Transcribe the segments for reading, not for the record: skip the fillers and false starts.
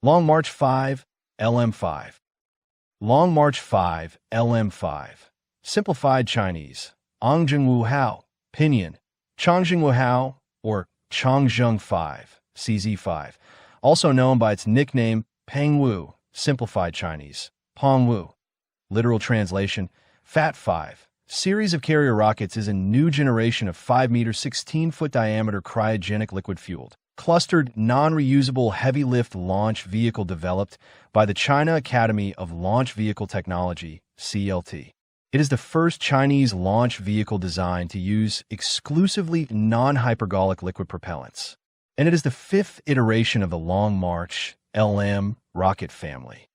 Long March 5, LM-5. Long March 5, LM-5. Simplified Chinese. Chang征Hao, pinyin. Changzheng Hao, or Changzhēng 5, CZ5. Also known by its nickname Pengwu, simplified Chinese. Pengwu. Literal translation, Fat 5. Series of carrier rockets is a new generation of 5-meter, 16-foot diameter cryogenic liquid-fueled, clustered, non-reusable heavy-lift launch vehicle developed by the China Academy of Launch Vehicle Technology, CALT. It is the first Chinese launch vehicle designed to use exclusively non-hypergolic liquid propellants, and it is the fifth iteration of the Long March LM rocket family.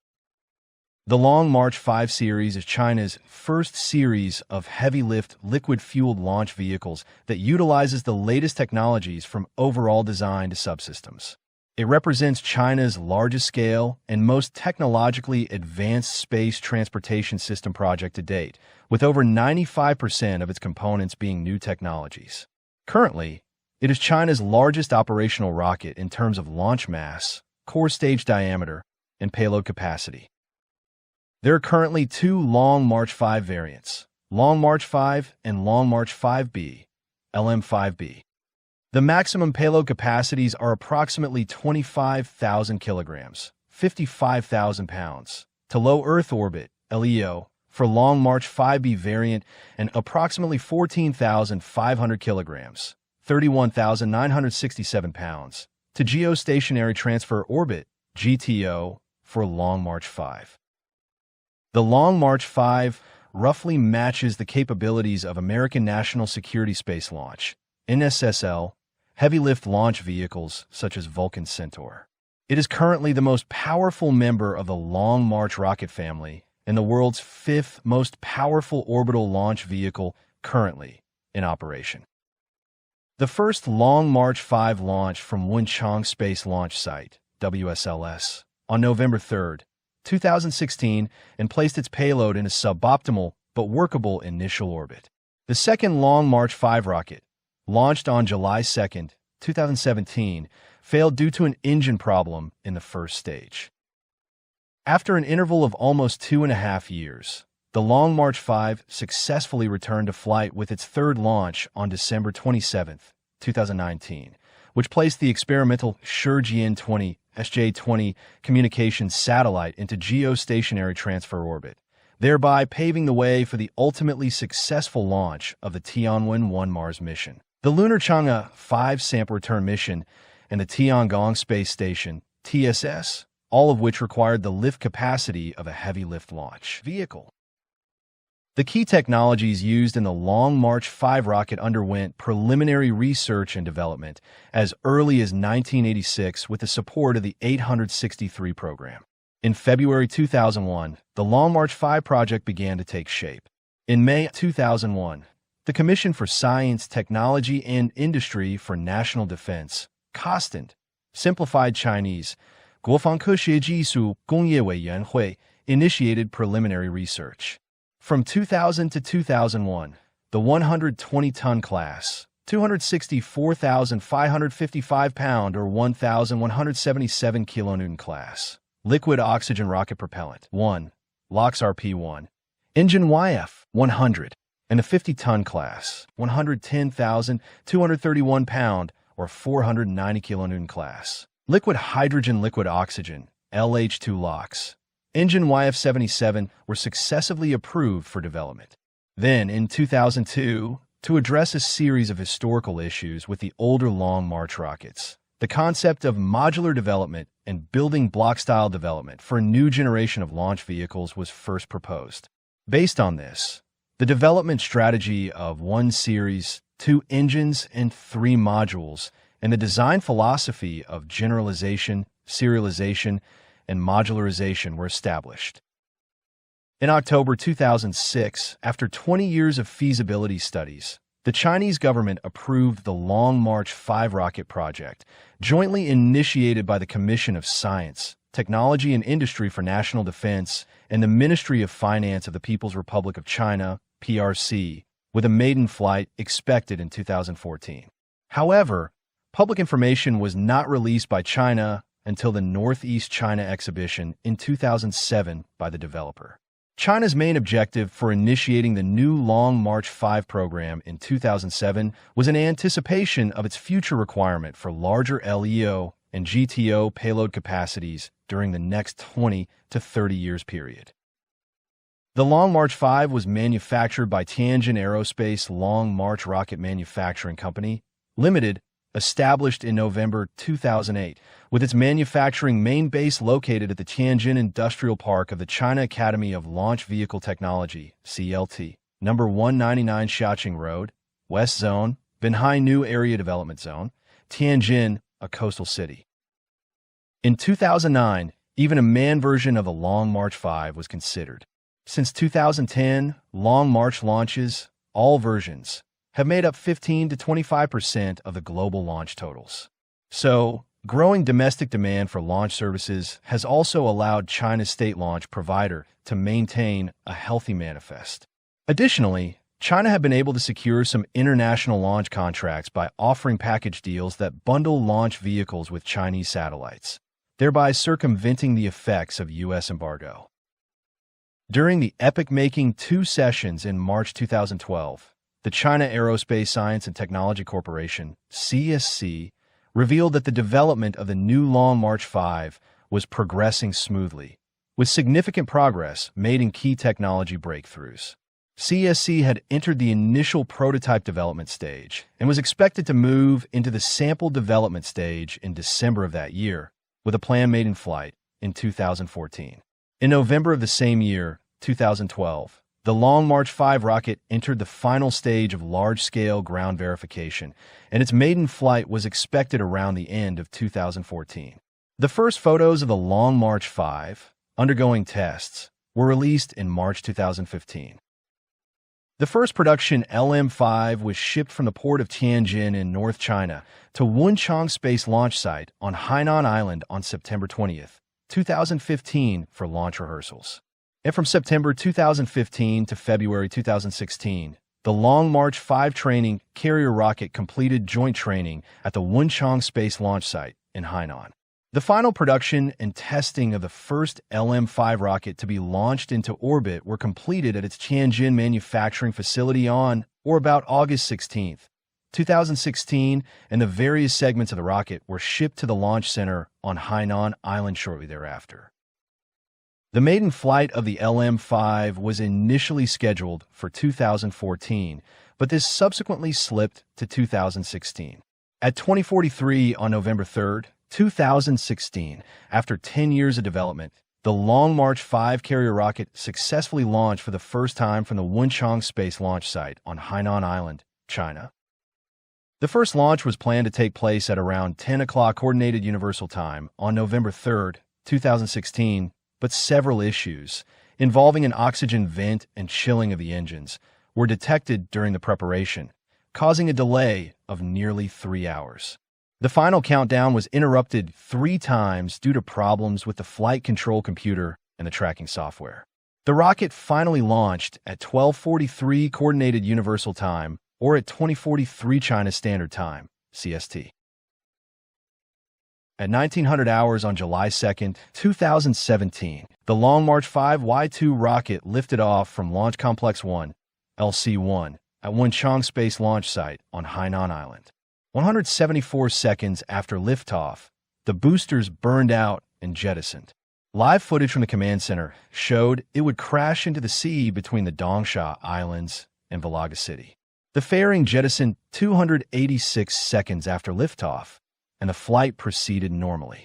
The Long March 5 series is China's first series of heavy-lift, liquid-fueled launch vehicles that utilizes the latest technologies from overall design to subsystems. It represents China's largest-scale and most technologically advanced space transportation system project to date, with over 95% of its components being new technologies. Currently, it is China's largest operational rocket in terms of launch mass, core stage diameter, and payload capacity. There are currently two Long March 5 variants, Long March 5 and Long March 5B, LM-5B. The maximum payload capacities are approximately 25,000 kilograms, 55,000 pounds, to low Earth orbit, LEO, for Long March 5B variant, and approximately 14,500 kilograms, 31,967 pounds, to geostationary transfer orbit, GTO, for Long March 5. The Long March 5 roughly matches the capabilities of American National Security Space Launch, NSSL, heavy-lift launch vehicles such as Vulcan Centaur. It is currently the most powerful member of the Long March rocket family and the world's fifth most powerful orbital launch vehicle currently in operation. The first Long March 5 launched from Wenchang Space Launch Site, WSLS, on November 3, 2016, and placed its payload in a suboptimal but workable initial orbit. The second Long March 5 rocket, launched on July 2, 2017, failed due to an engine problem in the first stage. After an interval of almost 2.5 years, the Long March 5 successfully returned to flight with its third launch on December 27, 2019, which placed the experimental Shenzhen-20 SJ-20 communications satellite into geostationary transfer orbit, thereby paving the way for the ultimately successful launch of the Tianwen-1 Mars mission, the lunar Chang'e 5 sample return mission, and the Tiangong Space Station, TSS, all of which required the lift capacity of a heavy-lift launch vehicle. The key technologies used in the Long March 5 rocket underwent preliminary research and development as early as 1986 with the support of the 863 program. In February 2001, the Long March 5 project began to take shape. In May 2001, the Commission for Science, Technology, and Industry for National Defense, CALT, simplified Chinese, 国防科学技术工业委员会, initiated preliminary research. From 2000 to 2001, the 120-ton class, 264,555 pound or 1,177 kilonewton class, liquid oxygen rocket propellant 1, LOX RP-1, engine YF-100, and the 50-ton class, 110,231 pound or 490 kilonewton class, liquid hydrogen liquid oxygen LH-2 LOX, engine YF-77 were successively approved for development. Then, in 2002, to address a series of historical issues with the older Long March rockets, the concept of modular development and building block-style development for a new generation of launch vehicles was first proposed. Based on this, the development strategy of 1 series, 2 engines, and 3 modules, and the design philosophy of generalization, serialization, and modularization were established. In October 2006, after 20 years of feasibility studies, the Chinese government approved the Long March 5 rocket project, jointly initiated by the Commission of Science, Technology and Industry for National Defense and the Ministry of Finance of the People's Republic of China, PRC, with a maiden flight expected in 2014. However, public information was not released by China until the Northeast China exhibition in 2007 by the developer. China's main objective for initiating the new Long March 5 program in 2007 was in anticipation of its future requirement for larger LEO and GTO payload capacities during the next 20 to 30 years period. The Long March 5 was manufactured by Tianjin Aerospace Long March Rocket Manufacturing Company, Limited, established in November 2008, with its manufacturing main base located at the Tianjin Industrial Park of the China Academy of Launch Vehicle Technology, CLT, number 199 Xiaoqing Road, West Zone, Binhai New Area Development Zone, Tianjin, a coastal city. In 2009, even a manned version of the Long March 5 was considered. Since 2010, Long March launches, all versions, have made up 15 to 25% of the global launch totals. So, growing domestic demand for launch services has also allowed China's state launch provider to maintain a healthy manifest. Additionally, China had been able to secure some international launch contracts by offering package deals that bundle launch vehicles with Chinese satellites, thereby circumventing the effects of U.S. embargo. During the epoch-making 2 sessions in March 2012, the China Aerospace Science and Technology Corporation, CSC, revealed that the development of the new Long March 5 was progressing smoothly, with significant progress made in key technology breakthroughs. CSC had entered the initial prototype development stage and was expected to move into the sample development stage in December of that year, with a plan made in flight in 2014. In November of the same year, 2012, the Long March 5 rocket entered the final stage of large-scale ground verification, and its maiden flight was expected around the end of 2014. The first photos of the Long March 5, undergoing tests, were released in March 2015. The first production LM-5 was shipped from the port of Tianjin in North China to Wunchang Space Launch Site on Hainan Island on September 20, 2015 for launch rehearsals. And from September 2015 to February 2016, the Long March 5 training carrier rocket completed joint training at the Wunchang Space Launch Site in Hainan. The final production and testing of the first LM-5 rocket to be launched into orbit were completed at its Tianjin manufacturing facility on or about August 16, 2016, and the various segments of the rocket were shipped to the launch center on Hainan Island shortly thereafter. The maiden flight of the LM-5 was initially scheduled for 2014, but this subsequently slipped to 2016. At 2043 on November 3, 2016, after 10 years of development, the Long March 5 carrier rocket successfully launched for the first time from the Wunchang Space Launch Site on Hainan Island, China. The first launch was planned to take place at around 10 o'clock Coordinated Universal Time on November 3, 2016, but several issues, involving an oxygen vent and chilling of the engines, were detected during the preparation, causing a delay of nearly 3 hours. The final countdown was interrupted 3 times due to problems with the flight control computer and the tracking software. The rocket finally launched at 12:43 Coordinated Universal Time or at 2043 China Standard Time, CST. At 1900 hours on July 2, 2017, the Long March 5 Y-2 rocket lifted off from Launch Complex 1, LC-1, at Wunchang Space Launch Site on Hainan Island. 174 seconds after liftoff, the boosters burned out and jettisoned. Live footage from the command center showed it would crash into the sea between the Dongsha Islands and Velaga City. The fairing jettisoned 286 seconds after liftoff, and the flight proceeded normally.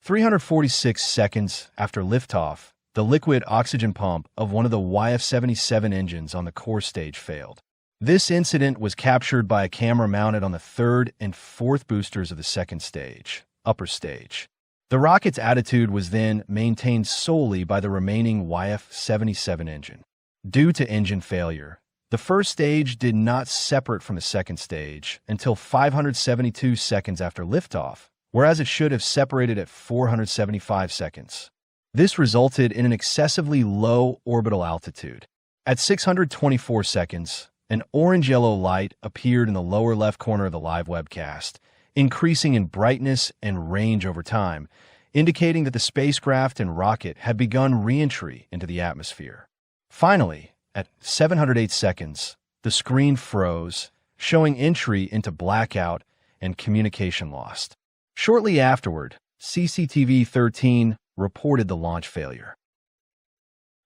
346 seconds after liftoff, the liquid oxygen pump of one of the YF-77 engines on the core stage failed. This incident was captured by a camera mounted on the 3rd and 4th boosters of the 2nd stage, upper stage. The rocket's attitude was then maintained solely by the remaining YF-77 engine. Due to engine failure, the first stage did not separate from the second stage until 572 seconds after liftoff, whereas it should have separated at 475 seconds. This resulted in an excessively low orbital altitude. At 624 seconds, an orange-yellow light appeared in the lower left corner of the live webcast, increasing in brightness and range over time, indicating that the spacecraft and rocket had begun re-entry into the atmosphere. Finally, at 708 seconds, the screen froze, showing entry into blackout and communication lost. Shortly afterward, CCTV 13 reported the launch failure.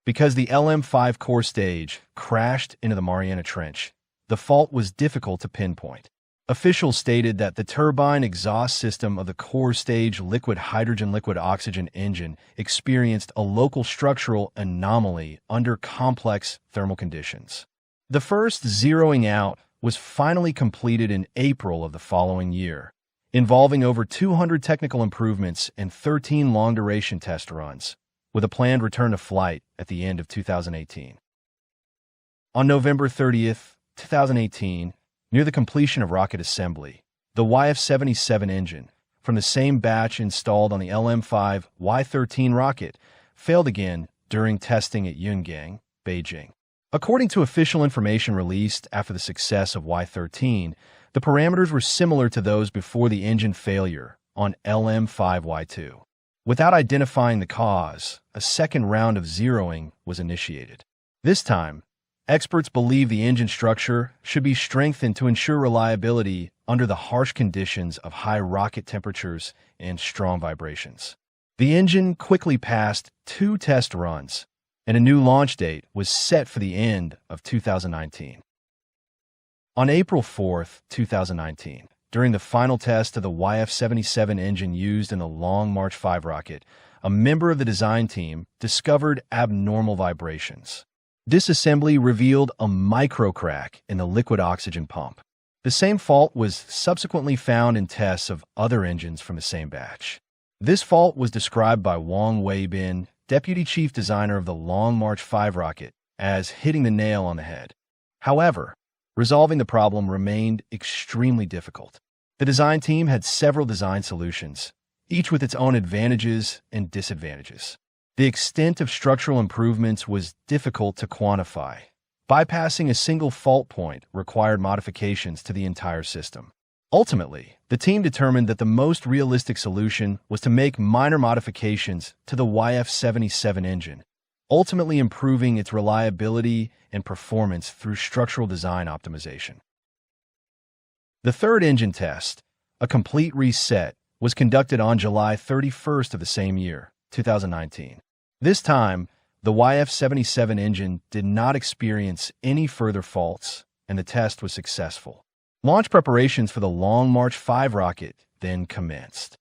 Because the LM-5 core stage crashed into the Mariana Trench, the fault was difficult to pinpoint. Officials stated that the turbine exhaust system of the core stage liquid hydrogen-liquid oxygen engine experienced a local structural anomaly under complex thermal conditions. The first zeroing out was finally completed in April of the following year, involving over 200 technical improvements and 13 long-duration test runs, with a planned return to flight at the end of 2018. On November 30th, 2018, near the completion of rocket assembly, the YF-77 engine, from the same batch installed on the LM-5 Y-13 rocket, failed again during testing at Yungang, Beijing. According to official information released after the success of Y-13, the parameters were similar to those before the engine failure on LM-5Y2. Without identifying the cause, a second round of zeroing was initiated. This time, experts believe the engine structure should be strengthened to ensure reliability under the harsh conditions of high rocket temperatures and strong vibrations. The engine quickly passed 2 test runs, and a new launch date was set for the end of 2019. On April 4, 2019, during the final test of the YF-77 engine used in the Long March 5 rocket, a member of the design team discovered abnormal vibrations. Disassembly revealed a micro-crack in the liquid oxygen pump. The same fault was subsequently found in tests of other engines from the same batch. This fault was described by Wang Weibin, deputy chief designer of the Long March 5 rocket, as hitting the nail on the head. However, resolving the problem remained extremely difficult. The design team had several design solutions, each with its own advantages and disadvantages. The extent of structural improvements was difficult to quantify. Bypassing a single fault point required modifications to the entire system. Ultimately, the team determined that the most realistic solution was to make minor modifications to the YF-77 engine, ultimately improving its reliability and performance through structural design optimization. The third engine test, a complete reset, was conducted on July 31st of the same year, 2019. This time, the YF-77 engine did not experience any further faults, and the test was successful. Launch preparations for the Long March 5 rocket then commenced.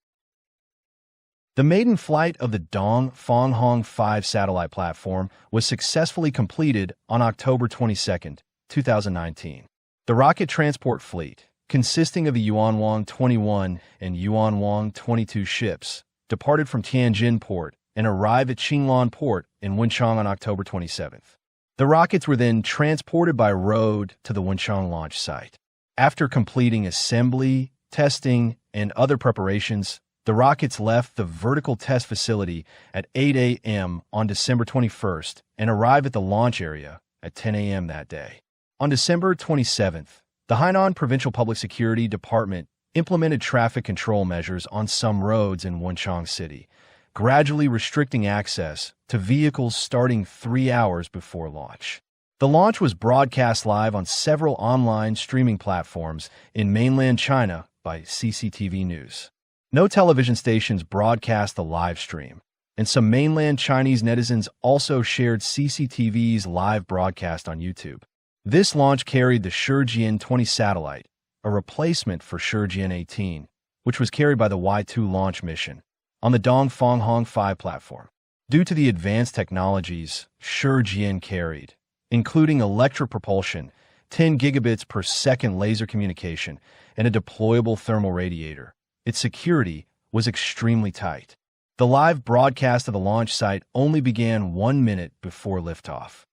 The maiden flight of the Dongfang 5 satellite platform was successfully completed on October 22, 2019. The rocket transport fleet, consisting of the Yuanwang 21 and Yuanwang 22 ships, departed from Tianjin port and arrived at Qinglan port in Wenchang on October 27th. The rockets were then transported by road to the Wenchang launch site. After completing assembly, testing, and other preparations, the rockets left the vertical test facility at 8 a.m. on December 21st and arrived at the launch area at 10 a.m. that day. On December 27th, the Hainan Provincial Public Security Department implemented traffic control measures on some roads in Wenchang City, gradually restricting access to vehicles starting 3 hours before launch. The launch was broadcast live on several online streaming platforms in mainland China by CCTV News. No television stations broadcast the live stream, and some mainland Chinese netizens also shared CCTV's live broadcast on YouTube. This launch carried the Shenzhen 20 satellite, a replacement for Shenzhen 18, which was carried by the Y2 launch mission, on the Dongfang 5 platform. Due to the advanced technologies Shenzhen carried, including electric propulsion, 10 gigabits per second laser communication, and a deployable thermal radiator, its security was extremely tight. The live broadcast of the launch site only began 1 minute before liftoff.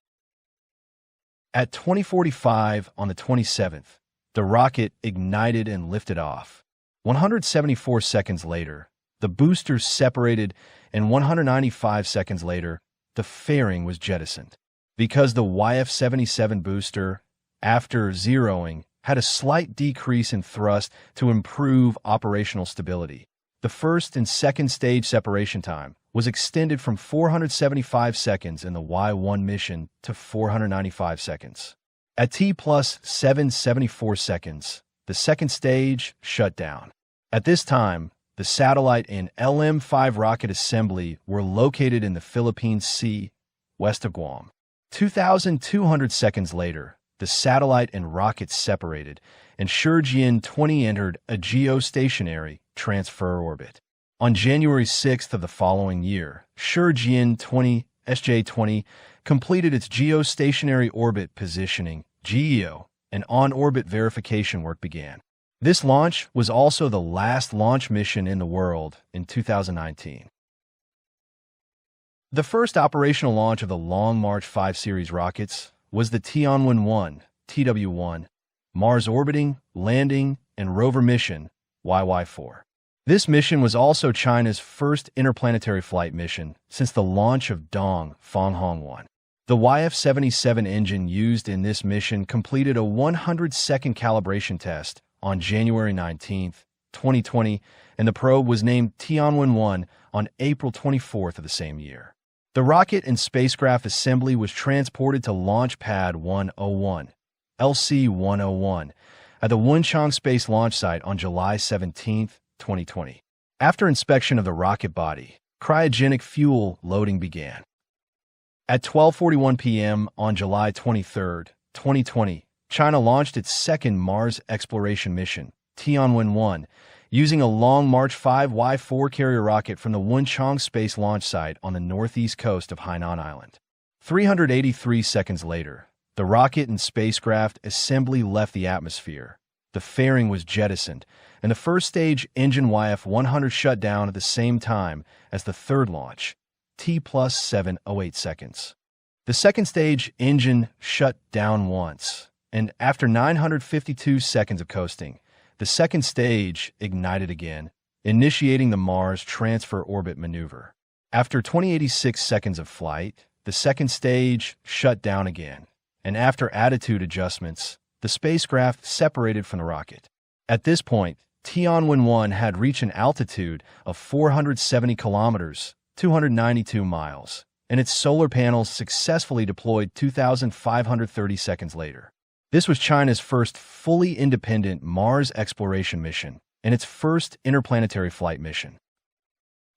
At 20:45 on the 27th, the rocket ignited and lifted off. 174 seconds later, the boosters separated, and 195 seconds later, the fairing was jettisoned. Because the YF-77 booster, after zeroing, had a slight decrease in thrust to improve operational stability. The first and second stage separation time was extended from 475 seconds in the Y-1 mission to 495 seconds. At T plus 774 seconds, the second stage shut down. At this time, the satellite and LM-5 rocket assembly were located in the Philippine Sea, west of Guam. 2,200 seconds later, the satellite and rocket separated, and Chángzhēng-20 entered a geostationary transfer orbit. On January 6th of the following year, Chángzhēng-20 SJ-20 completed its geostationary orbit positioning (GEO), and on-orbit verification work began. This launch was also the last launch mission in the world in 2019. The first operational launch of the Long March 5 series rockets was the Tianwen-1 (TW-1) Mars Orbiting, Landing, and Rover Mission (YY-4). This mission was also China's first interplanetary flight mission since the launch of Dong Fanghong-1. The YF-77 engine used in this mission completed a 100-second calibration test on January 19, 2020, and the probe was named Tianwen-1 on April 24th of the same year. The rocket and spacecraft assembly was transported to Launch Pad 101, LC-101, at the Wenchang Space Launch Site on July 17, 2020. After inspection of the rocket body, cryogenic fuel loading began. At 12:41 p.m. on July 23, 2020, China launched its second Mars exploration mission, Tianwen-1, using a Long March 5 Y-4 carrier rocket from the Wenchang Space Launch Site on the northeast coast of Hainan Island. 383 seconds later, the rocket and spacecraft assembly left the atmosphere. The fairing was jettisoned, and the first stage engine YF-100 shut down at the same time as the third launch, T plus 708 seconds. The second stage engine shut down once, and after 952 seconds of coasting, the second stage ignited again, initiating the Mars transfer orbit maneuver. After 2086 seconds of flight, the second stage shut down again, and after attitude adjustments, the spacecraft separated from the rocket. At this point, Tianwen-1 had reached an altitude of 470 kilometers, 292 miles, and its solar panels successfully deployed 2,530 seconds later. This was China's first fully independent Mars exploration mission and its first interplanetary flight mission.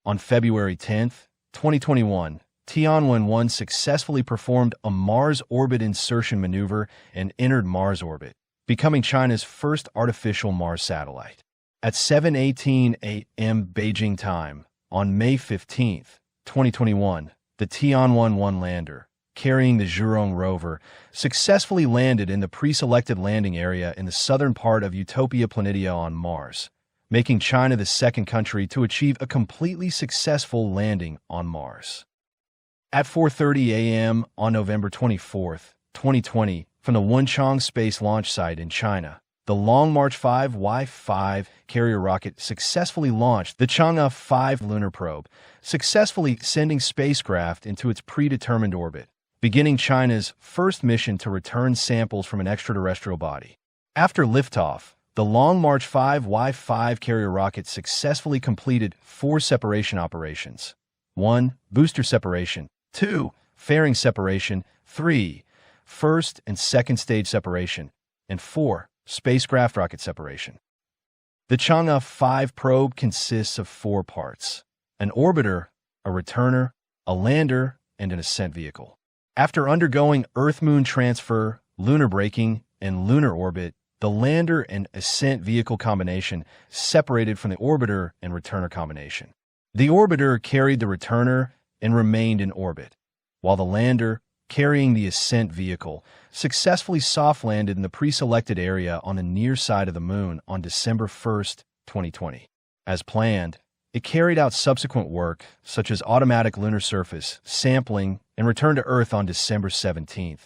On February 10, 2021, Tianwen-1 successfully performed a Mars orbit insertion maneuver and entered Mars orbit, becoming China's first artificial Mars satellite. At 7:18 a.m. Beijing time, on May 15, 2021, the Tianwen-1 lander, carrying the Zhurong rover, successfully landed in the pre-selected landing area in the southern part of Utopia Planitia on Mars, making China the second country to achieve a completely successful landing on Mars. At 4:30 a.m. on November 24, 2020, from the Wenchang Space Launch Site in China, the Long March 5 Y-5 carrier rocket successfully launched the Chang'e 5 lunar probe, successfully sending spacecraft into its predetermined orbit, beginning China's first mission to return samples from an extraterrestrial body. After liftoff, the Long March 5 Y-5 carrier rocket successfully completed 4 separation operations: 1. Booster separation, 2. Fairing separation, 3. First and second stage separation, and 4. Spacecraft rocket separation. The Chang'e 5 probe consists of 4 parts: an orbiter, a returner, a lander, and an ascent vehicle. After undergoing Earth-Moon transfer, lunar braking, and lunar orbit, the lander and ascent vehicle combination separated from the orbiter and returner combination. The orbiter carried the returner and remained in orbit, while the lander, carrying the ascent vehicle, successfully soft-landed in the pre-selected area on the near side of the Moon on December 1, 2020. As planned, it carried out subsequent work, such as automatic lunar surface, sampling, and returned to Earth on December 17,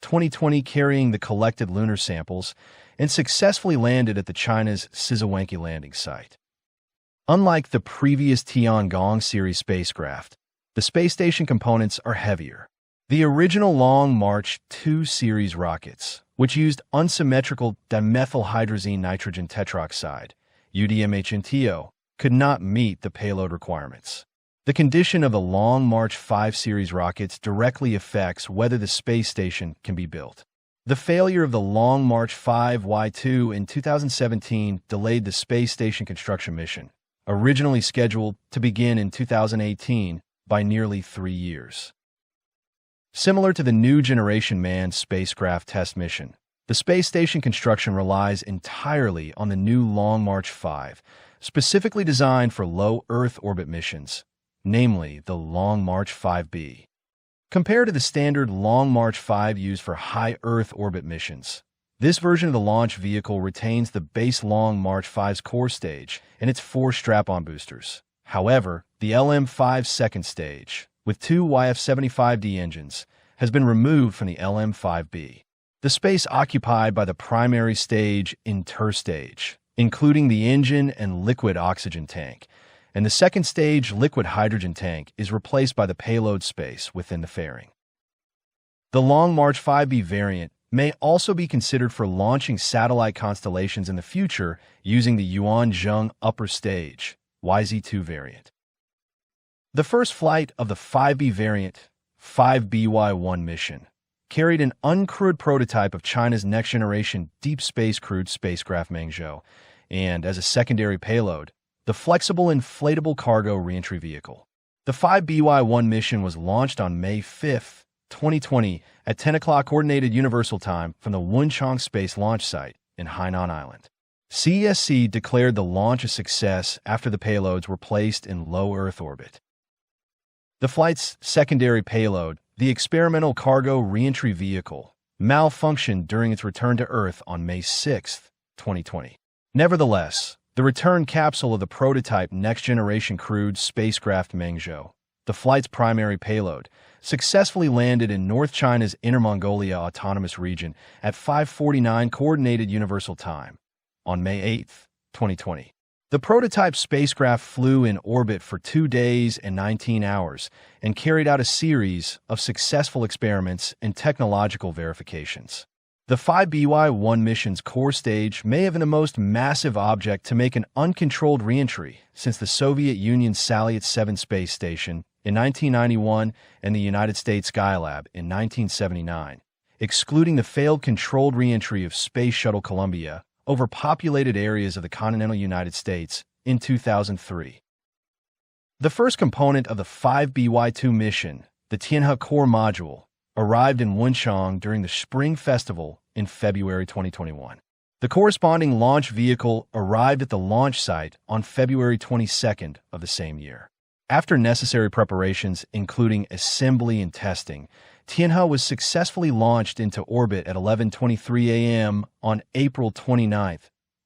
2020, carrying the collected lunar samples, and successfully landed at the China's Sizhouanki landing site. Unlike the previous Tiangong series spacecraft, the space station components are heavier. The original Long March 2 series rockets, which used unsymmetrical dimethylhydrazine nitrogen tetroxide, UDMHNTO, could not meet the payload requirements. The condition of the Long March 5 series rockets directly affects whether the space station can be built. The failure of the Long March 5 Y2 in 2017 delayed the space station construction mission, originally scheduled to begin in 2018, by nearly 3 years. Similar to the New Generation Manned Spacecraft Test Mission, the space station construction relies entirely on the new Long March 5, specifically designed for low Earth orbit missions, namely the Long March 5B. Compared to the standard Long March 5 used for high Earth orbit missions, this version of the launch vehicle retains the base Long March 5's core stage and its 4 strap-on boosters. However, the LM-5 second stage, with 2 YF-75D engines, has been removed from the LM-5B. The space occupied by the primary stage interstage, including the engine and liquid oxygen tank, and the second stage liquid hydrogen tank is replaced by the payload space within the fairing. The Long March 5B variant may also be considered for launching satellite constellations in the future using the Chángzhēng upper stage, YZ2 variant. The first flight of the 5B variant, 5BY1 mission, carried an uncrewed prototype of China's next-generation deep space crewed spacecraft Chángzhēng, and, as a secondary payload, the flexible inflatable cargo reentry vehicle. The 5BY1 mission was launched on May 5, 2020, at 10 o'clock Coordinated Universal Time from the Wunchang Space Launch Site in Hainan Island. CESC declared the launch a success after the payloads were placed in low Earth orbit. The flight's secondary payload, the experimental cargo reentry vehicle, malfunctioned during its return to Earth on May 6, 2020. Nevertheless, the return capsule of the prototype next-generation crewed spacecraft Chángzhēng, the flight's primary payload, successfully landed in North China's Inner Mongolia Autonomous Region at 5:49 Coordinated Universal Time on May 8, 2020. The prototype spacecraft flew in orbit for 2 days and 19 hours and carried out a series of successful experiments and technological verifications. The 5BY1 mission's core stage may have been the most massive object to make an uncontrolled reentry since the Soviet Union's Salyut 7 space station in 1991 and the United States Skylab in 1979, excluding the failed controlled reentry of Space Shuttle Columbia over populated areas of the continental United States in 2003. The first component of the 5BY2 mission, the Tianhe core module, arrived in Wunchang during the Spring Festival in February 2021. The corresponding launch vehicle arrived at the launch site on February 22nd of the same year. After necessary preparations, including assembly and testing, Tianhe was successfully launched into orbit at 11:23 a.m. on April 29,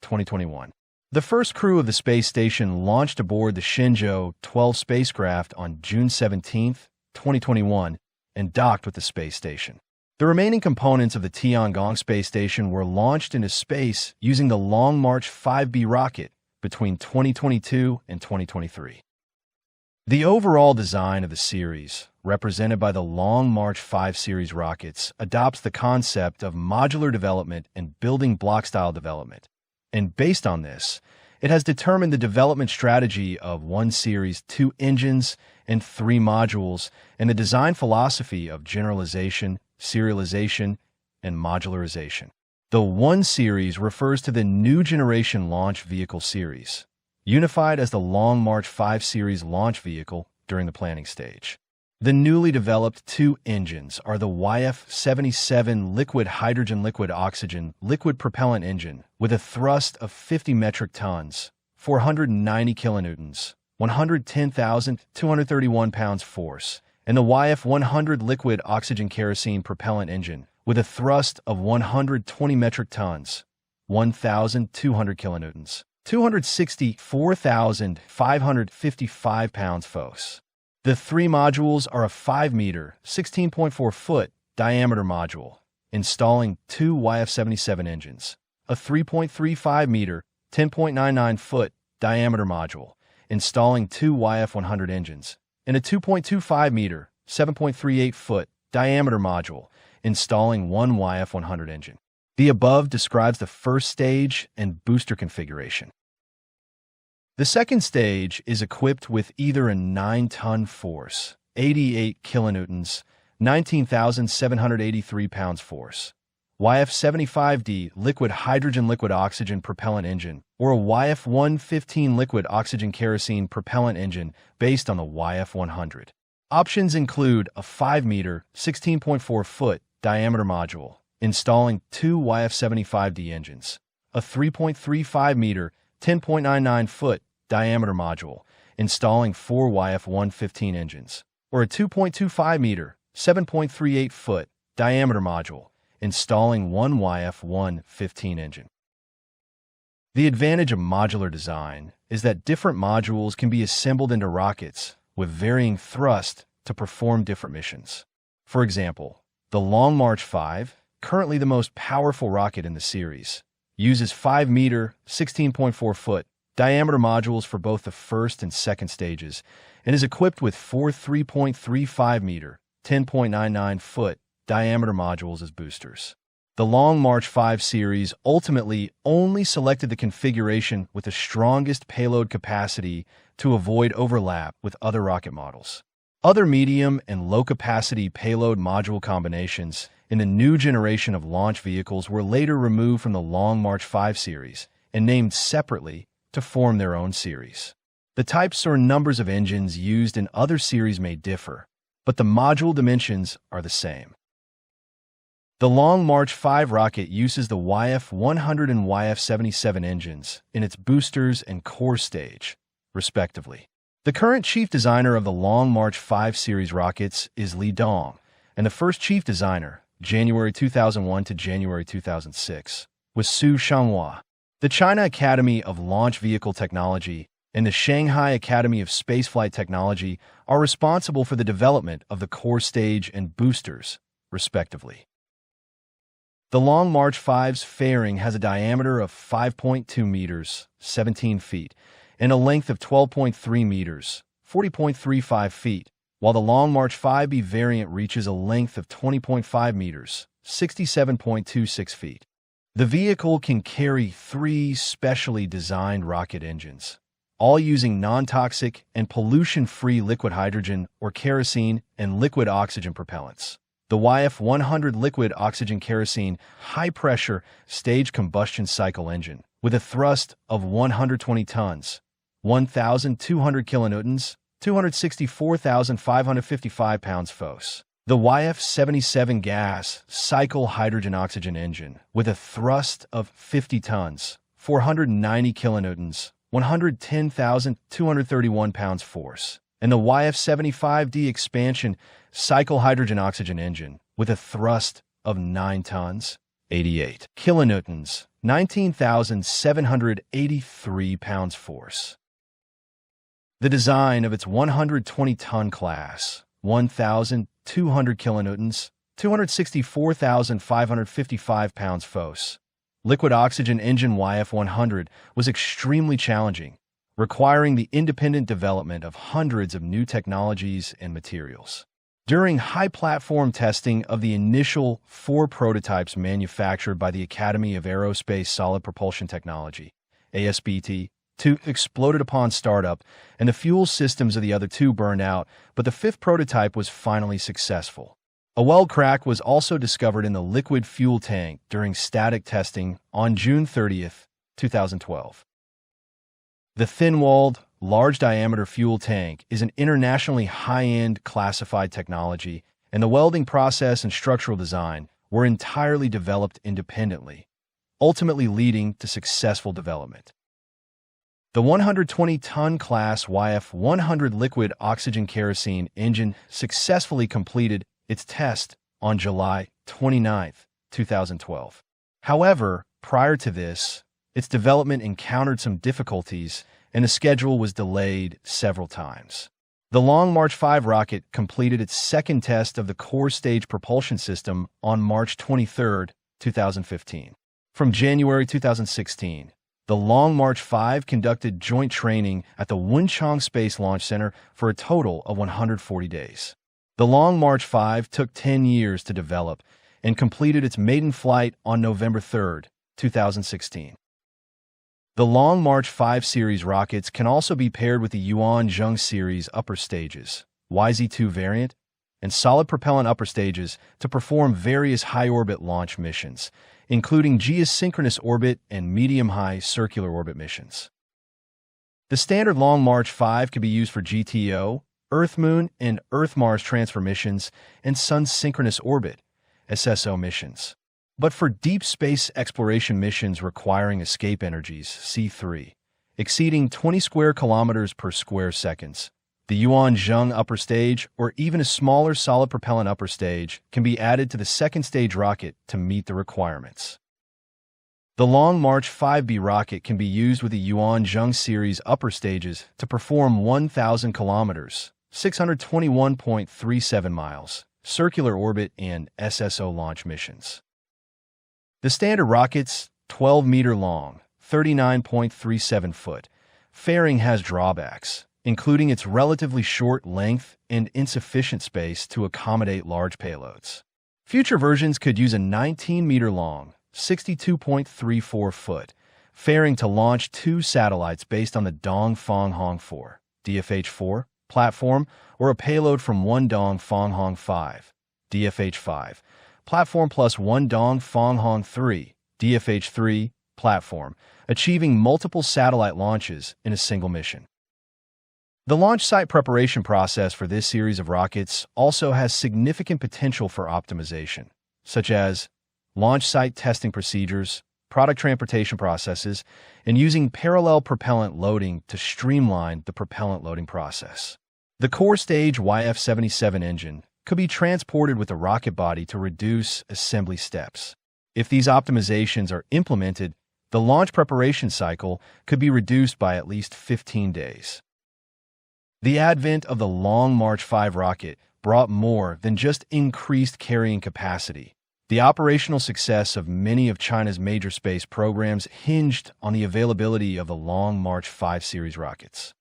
2021. The first crew of the space station launched aboard the Shenzhou 12 spacecraft on June 17, 2021, and docked with the space station. The remaining components of the Tiangong space station were launched into space using the Long March 5B rocket between 2022 and 2023. The overall design of the series, represented by the Long March 5 series rockets, adopts the concept of modular development and building block-style development. And based on this, it has determined the development strategy of 1 series, 2 engines, and 3 modules, and the design philosophy of generalization, serialization, and modularization. The 1 series refers to the New Generation Launch Vehicle series, unified as the Long March 5 series launch vehicle during the planning stage. The newly developed 2 engines are the YF-77 liquid hydrogen liquid oxygen liquid propellant engine with a thrust of 50 metric tons, 490 kilonewtons, 110,231 pounds force, and the YF-100 liquid oxygen kerosene propellant engine with a thrust of 120 metric tons, 1,200 kilonewtons, 264,555 pounds force. The 3 modules are a 5-meter, 16.4-foot diameter module, installing 2 YF-77 engines, a 3.35-meter, 10.99-foot diameter module, installing 2 YF-100 engines, and a 2.25-meter, 7.38-foot diameter module, installing one YF-100 engine. The above describes the first stage and booster configuration. The second stage is equipped with either a 9-ton force, 88 kilonewtons, 19,783 pounds force, YF-75D liquid hydrogen-liquid oxygen propellant engine, or a YF-115 liquid oxygen kerosene propellant engine based on the YF-100. Options include a 5-meter, 16.4-foot diameter module, installing two YF-75D engines, a 3.35-meter, 10.99-foot diameter module, installing four YF-115 engines, or a 2.25-meter, 7.38-foot diameter module, installing one YF-115 engine. The advantage of modular design is that different modules can be assembled into rockets with varying thrust to perform different missions. For example, the Long March 5, currently the most powerful rocket in the series, uses 5-meter, 16.4-foot diameter modules for both the first and second stages and is equipped with four 3.35-meter, 10.99-foot diameter modules as boosters. The Long March 5 series ultimately only selected the configuration with the strongest payload capacity to avoid overlap with other rocket models. Other medium and low-capacity payload module combinations in the new generation of launch vehicles were later removed from the Long March 5 series and named separately to form their own series. The types or numbers of engines used in other series may differ, but the module dimensions are the same. The Long March 5 rocket uses the YF-100 and YF-77 engines in its boosters and core stage, respectively. The current chief designer of the Long March 5 series rockets is Li Dong, and the first chief designer, January 2001 to January 2006, was Su Xianghua. The China Academy of Launch Vehicle Technology and the Shanghai Academy of Spaceflight Technology are responsible for the development of the core stage and boosters, respectively. The Long March 5's fairing has a diameter of 5.2 meters, 17 feet, and a length of 12.3 meters, 40.35 feet, while the Long March 5B variant reaches a length of 20.5 meters, 67.26 feet. The vehicle can carry three specially designed rocket engines, all using non-toxic and pollution-free liquid hydrogen or kerosene and liquid oxygen propellants. The YF-100 liquid oxygen kerosene high-pressure stage combustion cycle engine, with a thrust of 120 tons, 1,200 kilonewtons, 264,555 pounds FOS. The YF-77 gas cycle hydrogen oxygen engine, with a thrust of 50 tons, 490 kilonewtons, 110,231 pounds force, and the YF-75D expansion cycle hydrogen oxygen engine, with a thrust of 9 tons, 88 kilonewtons, 19,783 pounds force. The design of its 120-ton class, 1,200 kilonewtons, 264,555 pounds FOS, liquid oxygen engine YF-100 was extremely challenging, requiring the independent development of hundreds of new technologies and materials. During high-platform testing of the initial 4 prototypes manufactured by the Academy of Aerospace Solid Propulsion Technology, ASPT, 2 exploded upon startup, and the fuel systems of the other 2 burned out, but the 5th prototype was finally successful. A weld crack was also discovered in the liquid fuel tank during static testing on June 30, 2012. The thin-walled, large-diameter fuel tank is an internationally high-end classified technology, and the welding process and structural design were entirely developed independently, ultimately leading to successful development. The 120-ton class YF-100 liquid oxygen kerosene engine successfully completed its test on July 29, 2012. However, prior to this, its development encountered some difficulties and the schedule was delayed several times. The Long March 5 rocket completed its second test of the core stage propulsion system on March 23, 2015. From January 2016, the Long March 5 conducted joint training at the Wenchang Space Launch Center for a total of 140 days. The Long March 5 took 10 years to develop and completed its maiden flight on November 3, 2016. The Long March 5 series rockets can also be paired with the Chángzhēng series upper stages, YZ-2 variant, and solid propellant upper stages to perform various high-orbit launch missions, including geosynchronous orbit and medium-high circular orbit missions. The standard Long March 5 can be used for GTO, Earth-Moon and Earth-Mars transfer missions, and Sun synchronous orbit, SSO missions. But for deep space exploration missions requiring escape energies, C3, exceeding 20 square kilometers per square seconds, the Chángzhēng upper stage, or even a smaller solid propellant upper stage, can be added to the second stage rocket to meet the requirements. The Long March 5B rocket can be used with the Chángzhēng series upper stages to perform 1,000 kilometers, 621.37 miles, circular orbit and SSO launch missions. The standard rocket's 12-meter long, 39.37 foot fairing has drawbacks, including its relatively short length and insufficient space to accommodate large payloads. Future versions could use a 19-meter long, 62.34 foot fairing to launch 2 satellites based on the Dongfang 4 DFH-4 platform or a payload from one Dongfang 5 DFH-5 platform plus one Dongfang 3 DFH-3 platform, achieving multiple satellite launches in a single mission. The launch site preparation process for this series of rockets also has significant potential for optimization, such as launch site testing procedures, product transportation processes, and using parallel propellant loading to streamline the propellant loading process. The core stage YF-77 engine could be transported with the rocket body to reduce assembly steps. If these optimizations are implemented, the launch preparation cycle could be reduced by at least 15 days. The advent of the Long March 5 rocket brought more than just increased carrying capacity. The operational success of many of China's major space programs hinged on the availability of the Long March 5 series rockets.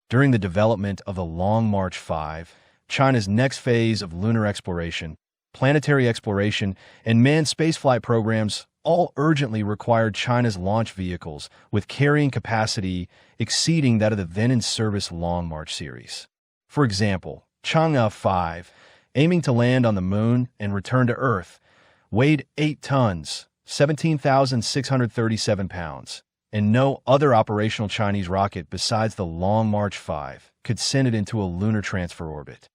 During the development of the Long March 5, China's next phase of lunar exploration, planetary exploration, and manned spaceflight programs all urgently required China's launch vehicles with carrying capacity exceeding that of the then-in-service Long March series. For example, Chang'e 5, aiming to land on the Moon and return to Earth, weighed 8 tons, 17,637 pounds, and no other operational Chinese rocket besides the Long March 5 could send it into a lunar transfer orbit.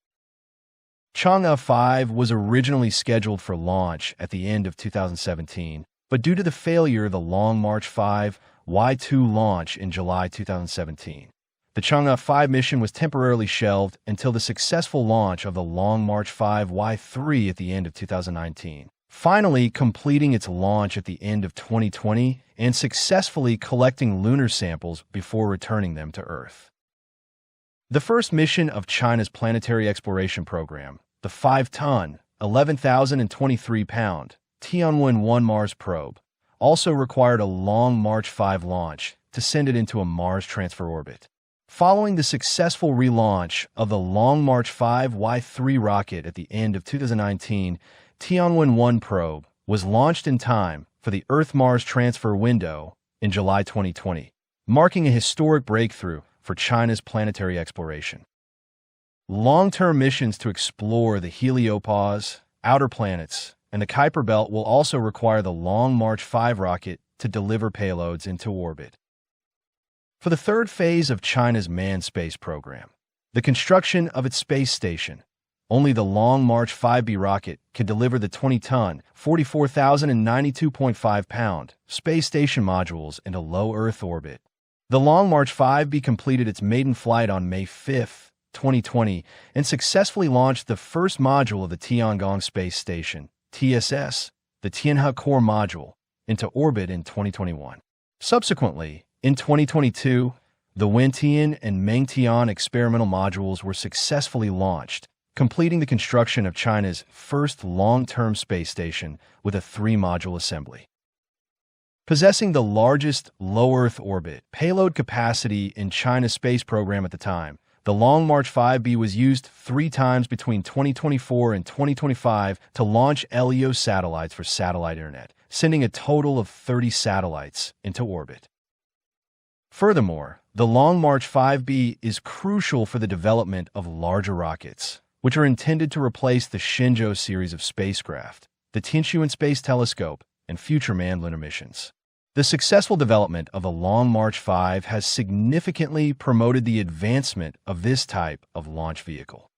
Chang'e 5 was originally scheduled for launch at the end of 2017, but due to the failure of the Long March 5 Y2 launch in July 2017, the Chang'e 5 mission was temporarily shelved until the successful launch of the Long March 5 Y3 at the end of 2019, finally completing its launch at the end of 2020 and successfully collecting lunar samples before returning them to Earth. The first mission of China's planetary exploration program, the 5-ton, 11,023-pound Tianwen-1 Mars probe, also required a Long March 5 launch to send it into a Mars transfer orbit. Following the successful relaunch of the Long March 5 Y3 rocket at the end of 2019, Tianwen-1 probe was launched in time for the Earth-Mars transfer window in July 2020, marking a historic breakthrough for China's planetary exploration. Long-term missions to explore the heliopause, outer planets, and the Kuiper Belt will also require the Long March 5 rocket to deliver payloads into orbit. For the third phase of China's manned space program, the construction of its space station, only the Long March 5B rocket can deliver the 20-ton, 44,092.5-pound space station modules into low Earth orbit. The Long March 5B completed its maiden flight on May 5, 2020, and successfully launched the first module of the Tiangong Space Station, TSS, the Tianhe Core Module, into orbit in 2021. Subsequently, in 2022, the Wentian and Mengtian experimental modules were successfully launched, completing the construction of China's first long-term space station with a 3-module assembly. Possessing the largest low Earth orbit payload capacity in China's space program at the time, The Long March 5B was used 3 times between 2024 and 2025 to launch LEO satellites for satellite internet, sending a total of 30 satellites into orbit. Furthermore, the Long March 5B is crucial for the development of larger rockets, which are intended to replace the Shenzhou series of spacecraft, the Tianquan Space Telescope, and future manned lunar missions. The successful development of the Long March 5 has significantly promoted the advancement of this type of launch vehicle.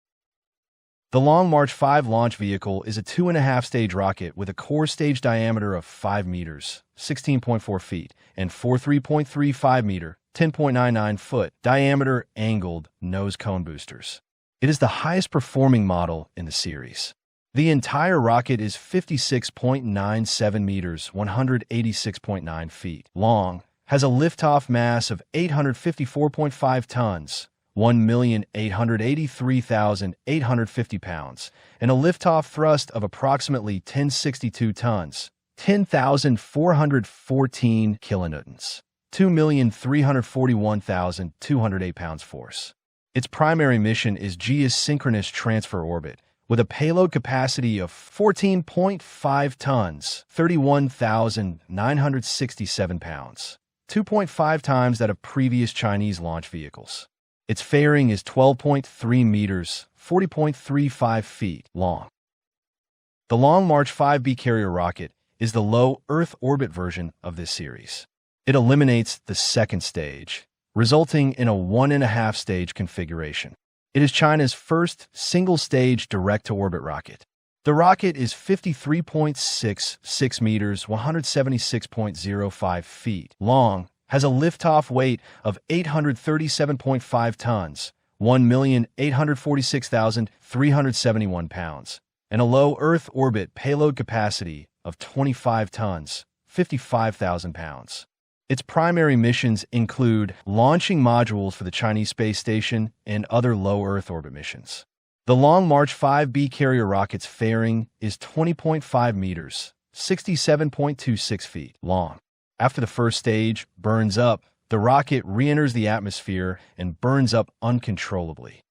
The Long March 5 launch vehicle is a 2.5-stage rocket with a core stage diameter of 5 meters, 16.4 feet, and 43.35 meter, 10.99 foot diameter angled nose cone boosters. It is the highest performing model in the series. The entire rocket is 56.97 meters, 186.9 feet long, has a liftoff mass of 854.5 tons, 1,883,850 pounds, and a liftoff thrust of approximately 1062 tons, 10,414 kilonewtons, 2,341,208 pounds force. Its primary mission is geosynchronous transfer orbit, with a payload capacity of 14.5 tons, 31,967 pounds, 2.5 times that of previous Chinese launch vehicles. Its fairing is 12.3 meters, 40.35 feet long. The Long March 5B carrier rocket is the low Earth orbit version of this series. It eliminates the second stage, resulting in a 1.5-stage configuration. It is China's first single-stage direct-to-orbit rocket. The rocket is 53.66 meters, 176.05 feet long, has a liftoff weight of 837.5 tons, 1,846,371 pounds, and a low Earth orbit payload capacity of 25 tons, 55,000 pounds. Its primary missions include launching modules for the Chinese space station and other low Earth orbit missions. The Long March 5B carrier rocket's fairing is 20.5 meters, 67.26 feet long. After the first stage burns up, the rocket re-enters the atmosphere and burns up uncontrollably.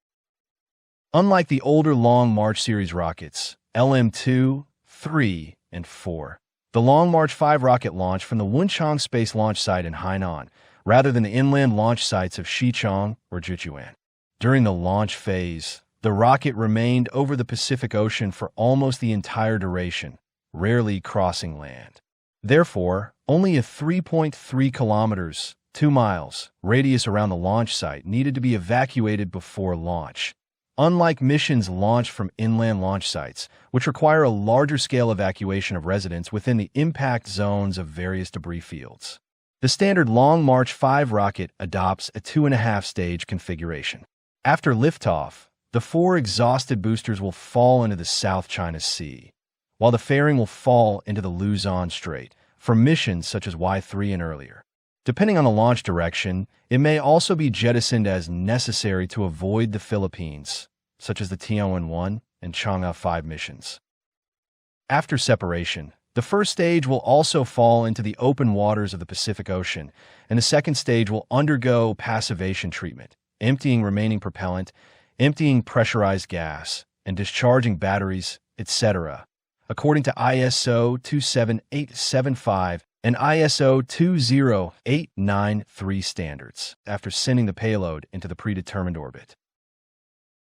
Unlike the older Long March series rockets, LM-2, 3, and 4, the Long March 5 rocket launched from the Wunchang Space Launch Site in Hainan, rather than the inland launch sites of Xichang or Zhichuan. During the launch phase, the rocket remained over the Pacific Ocean for almost the entire duration, rarely crossing land. Therefore, only a 3.3 kilometers, 2 miles, radius around the launch site needed to be evacuated before launch. Unlike missions launched from inland launch sites, which require a larger scale evacuation of residents within the impact zones of various debris fields, the standard Long March 5 rocket adopts a 2.5-stage configuration. After liftoff, the 4 exhausted boosters will fall into the South China Sea, while the fairing will fall into the Luzon Strait for missions such as Y3 and earlier. Depending on the launch direction, it may also be jettisoned as necessary to avoid the Philippines, such as the Tianwen-1 and Chang'e 5 missions. After separation, the first stage will also fall into the open waters of the Pacific Ocean, and the second stage will undergo passivation treatment, emptying remaining propellant, emptying pressurized gas, and discharging batteries, etc., according to ISO 27875 and ISO 20893 standards, after sending the payload into the predetermined orbit.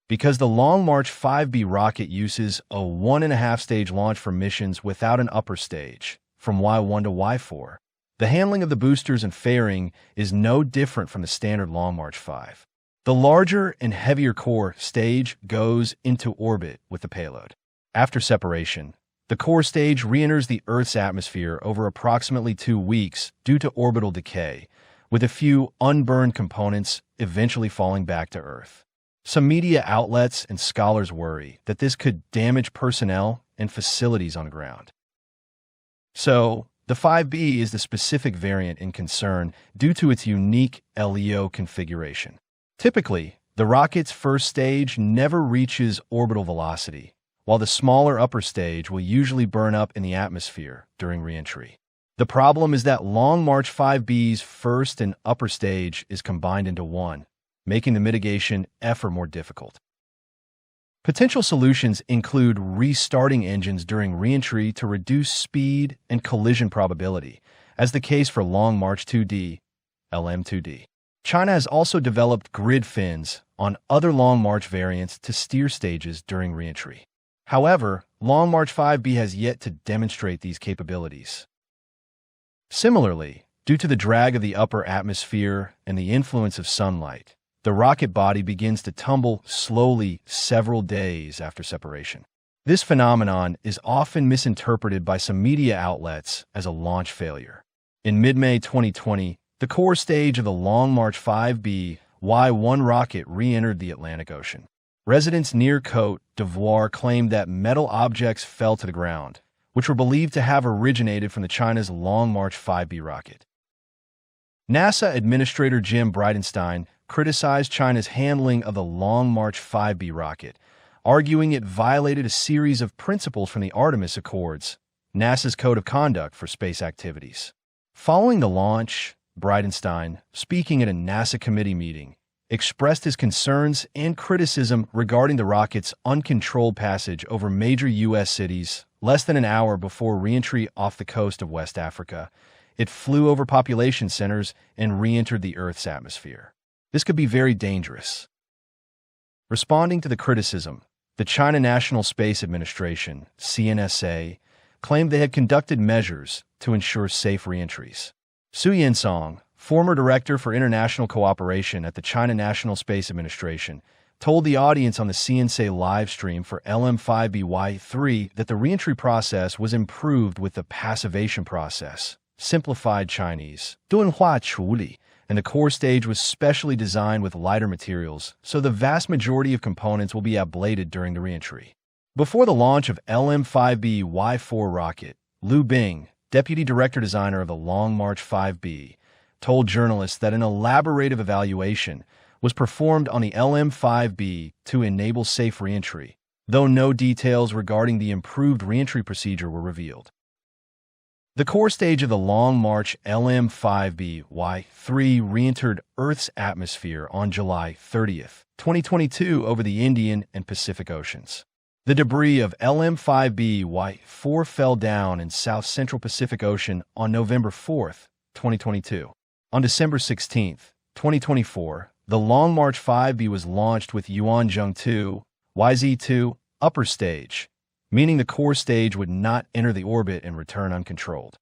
Because the Long March 5B rocket uses a 1.5-stage launch for missions without an upper stage, from Y1 to Y4, the handling of the boosters and fairing is no different from the standard Long March 5. The larger and heavier core stage goes into orbit with the payload. After separation, the core stage re-enters the Earth's atmosphere over approximately 2 weeks due to orbital decay, with a few unburned components eventually falling back to Earth. Some media outlets and scholars worry that this could damage personnel and facilities on ground. So, the 5B is the specific variant in concern due to its unique LEO configuration. Typically, the rocket's first stage never reaches orbital velocity, while the smaller upper stage will usually burn up in the atmosphere during re-entry. The problem is that Long March 5B's first and upper stage is combined into one, making the mitigation effort more difficult. Potential solutions include restarting engines during reentry to reduce speed and collision probability, as the case for Long March 2D, LM-2D. China has also developed grid fins on other Long March variants to steer stages during reentry. However, Long March 5B has yet to demonstrate these capabilities. Similarly, due to the drag of the upper atmosphere and the influence of sunlight, the rocket body begins to tumble slowly several days after separation. This phenomenon is often misinterpreted by some media outlets as a launch failure. In mid-May 2020, the core stage of the Long March 5B Y-1 rocket re-entered the Atlantic Ocean. Residents near Côte d'Ivoire claimed that metal objects fell to the ground, which were believed to have originated from China's Long March 5B rocket. NASA Administrator Jim Bridenstine criticized China's handling of the Long March 5B rocket, arguing it violated a series of principles from the Artemis Accords, NASA's Code of Conduct for Space Activities. Following the launch, Bridenstine, speaking at a NASA committee meeting, expressed his concerns and criticism regarding the rocket's uncontrolled passage over major U.S. cities less than an hour before reentry off the coast of West Africa. It flew over population centers and re-entered the Earth's atmosphere. This could be very dangerous. Responding to the criticism, the China National Space Administration, CNSA, claimed they had conducted measures to ensure safe reentries. Su Yensong, former director for international cooperation at the China National Space Administration, told the audience on the CNSA live stream for LM-5BY3 that the reentry process was improved with the passivation process, simplified Chinese, 钝化处理, and the core stage was specially designed with lighter materials, so the vast majority of components will be ablated during the reentry. Before the launch of LM-5B Y4 rocket, Liu Bing, deputy director designer of the Long March 5B, told journalists that an elaborative evaluation was performed on the LM-5B to enable safe reentry, though no details regarding the improved reentry procedure were revealed. The core stage of the Long March LM-5B Y3 re-entered Earth's atmosphere on July 30, 2022 over the Indian and Pacific Oceans. The debris of LM-5B Y4 fell down in South Central Pacific Ocean on November 4, 2022. On December 16, 2024, the Long March 5B was launched with Yuanzhong 2, YZ2, upper stage, meaning the core stage would not enter the orbit and return uncontrolled.